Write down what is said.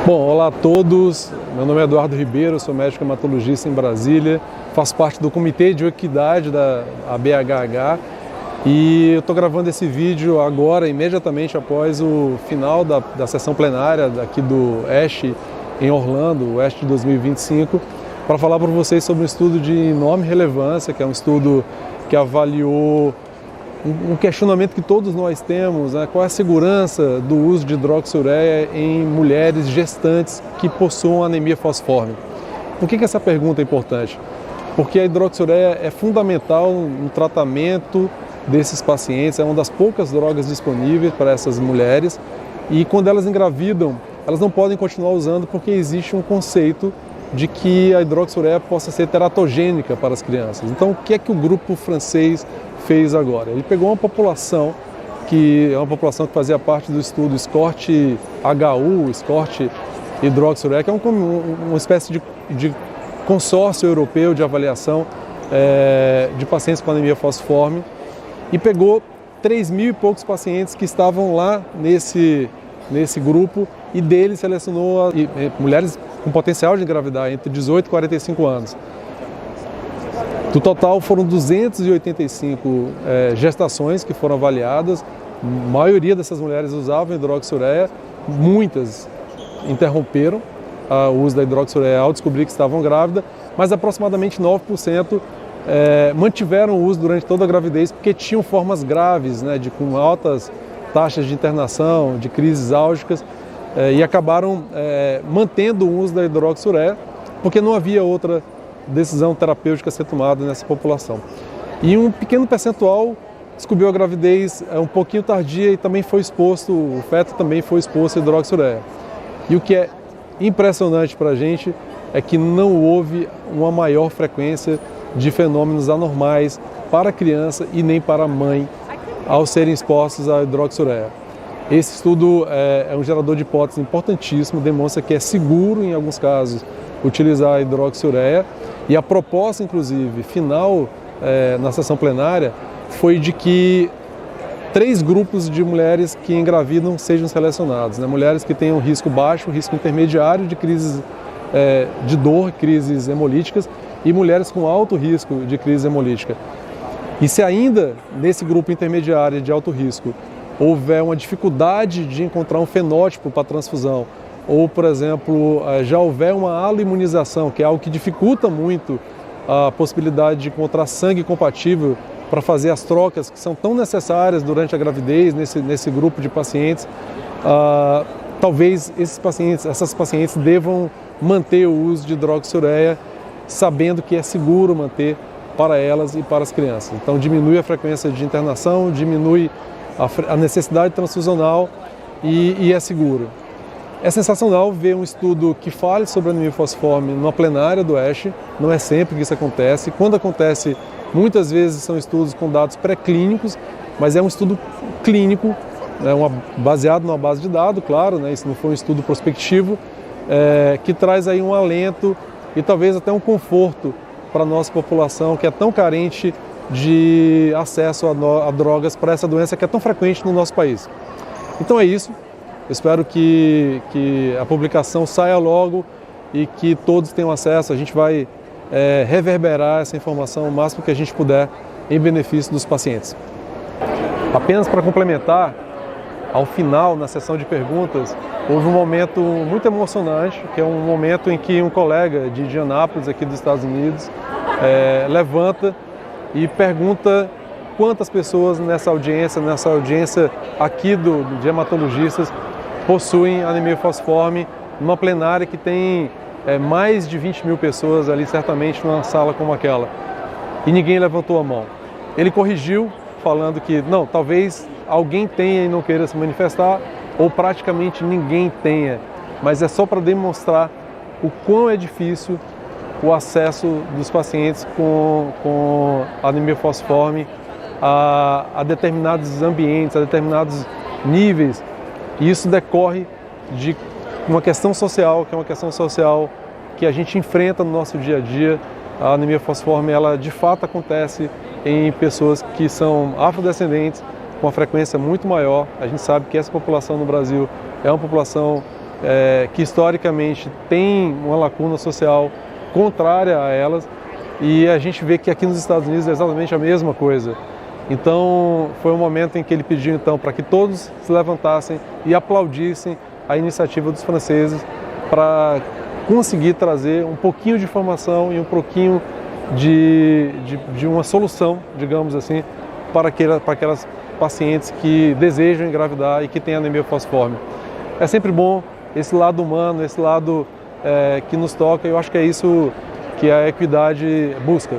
Bom, olá a todos, meu nome é Eduardo Ribeiro, sou médico hematologista em Brasília, faço parte do Comitê de Equidade da ABHH e eu estou gravando esse vídeo agora, imediatamente após o final da sessão plenária aqui do ASH em Orlando, o ASH de 2025, para falar para vocês sobre um estudo de enorme relevância, que é um estudo que avaliou um questionamento que todos nós temos, né? Qual é a segurança do uso de hidroxiureia em mulheres gestantes que possuam anemia fosforme? Por que essa pergunta é importante? Porque a hidroxiureia é fundamental no tratamento desses pacientes, é uma das poucas drogas disponíveis para essas mulheres e quando elas engravidam, elas não podem continuar usando porque existe um conceito de que a hidroxiureia possa ser teratogênica para as crianças. Então, o que é que o grupo francês fez agora? Ele pegou uma população que fazia parte do estudo SCORT-HU, SCORT-hidroxiureia, que é uma espécie de consórcio europeu de avaliação de pacientes com anemia fosforme, e pegou 3.000 e poucos pacientes que estavam lá nesse grupo e deles selecionou mulheres com potencial de engravidar entre 18 e 45 anos. Do total foram 285 gestações que foram avaliadas, a maioria dessas mulheres usavam hidroxiureia, muitas interromperam o uso da hidroxiureia ao descobrir que estavam grávidas, mas aproximadamente 9% mantiveram o uso durante toda a gravidez porque tinham formas graves, né, com altas taxas de internação, de crises álgicas, e acabaram mantendo o uso da hidroxiureia porque não havia outra decisão terapêutica a ser tomada nessa população. E um pequeno percentual descobriu a gravidez um pouquinho tardia e também foi exposto, o feto também foi exposto à hidroxiureia. E o que é impressionante para a gente é que não houve uma maior frequência de fenômenos anormais para a criança e nem para a mãe ao serem expostos à hidroxiureia. Esse estudo é um gerador de hipóteses importantíssimo, demonstra que é seguro, em alguns casos, utilizar a hidroxiureia. E a proposta, inclusive, final na sessão plenária, foi de que 3 grupos de mulheres que engravidam sejam selecionados, né? Mulheres que tenham risco baixo, risco intermediário de crises de dor, crises hemolíticas, e mulheres com alto risco de crise hemolítica. E se ainda nesse grupo intermediário de alto risco houver uma dificuldade de encontrar um fenótipo para transfusão, ou, por exemplo, já houver uma aloimunização, que é algo que dificulta muito a possibilidade de encontrar sangue compatível para fazer as trocas que são tão necessárias durante a gravidez nesse grupo de pacientes, talvez essas pacientes devam manter o uso de hidroxiureia, sabendo que é seguro manter para elas e para as crianças. Então diminui a frequência de internação, diminui a necessidade transfusional e é seguro. É sensacional ver um estudo que fale sobre anemia fosforme numa plenária do ASH, não é sempre que isso acontece. Quando acontece, muitas vezes são estudos com dados pré-clínicos, mas é um estudo clínico, né, baseado numa base de dados, claro, né, isso não foi um estudo prospectivo, que traz aí um alento e talvez até um conforto para a nossa população que é tão carente de acesso a drogas para essa doença que é tão frequente no nosso país. Então é isso. Eu espero que a publicação saia logo e que todos tenham acesso. A gente vai reverberar essa informação o máximo que a gente puder em benefício dos pacientes. Apenas para complementar, ao final, na sessão de perguntas, houve um momento muito emocionante, que é um momento em que um colega de Indianápolis, aqui dos Estados Unidos, levanta e pergunta quantas pessoas nessa audiência aqui de hematologistas possuem anemia fosforme, numa plenária que tem mais de 20.000 pessoas ali, certamente, numa sala como aquela. E ninguém levantou a mão. Ele corrigiu, falando que, não, talvez alguém tenha e não queira se manifestar, ou praticamente ninguém tenha, mas é só para demonstrar o quão é difícil o acesso dos pacientes com anemia fosforme a determinados ambientes, a determinados níveis. E isso decorre de uma questão social, que é uma questão social que a gente enfrenta no nosso dia a dia. A anemia fosforme, ela de fato acontece em pessoas que são afrodescendentes, com uma frequência muito maior. A gente sabe que essa população no Brasil é uma população que historicamente tem uma lacuna social contrária a elas, e a gente vê que aqui nos Estados Unidos é exatamente a mesma coisa. Então foi um momento em que ele pediu então para que todos se levantassem e aplaudissem a iniciativa dos franceses para conseguir trazer um pouquinho de informação e um pouquinho de uma solução, digamos assim, para aquelas pacientes que desejam engravidar e que têm anemia falciforme. É sempre bom esse lado humano, esse lado que nos toca, e eu acho que é isso que a equidade busca.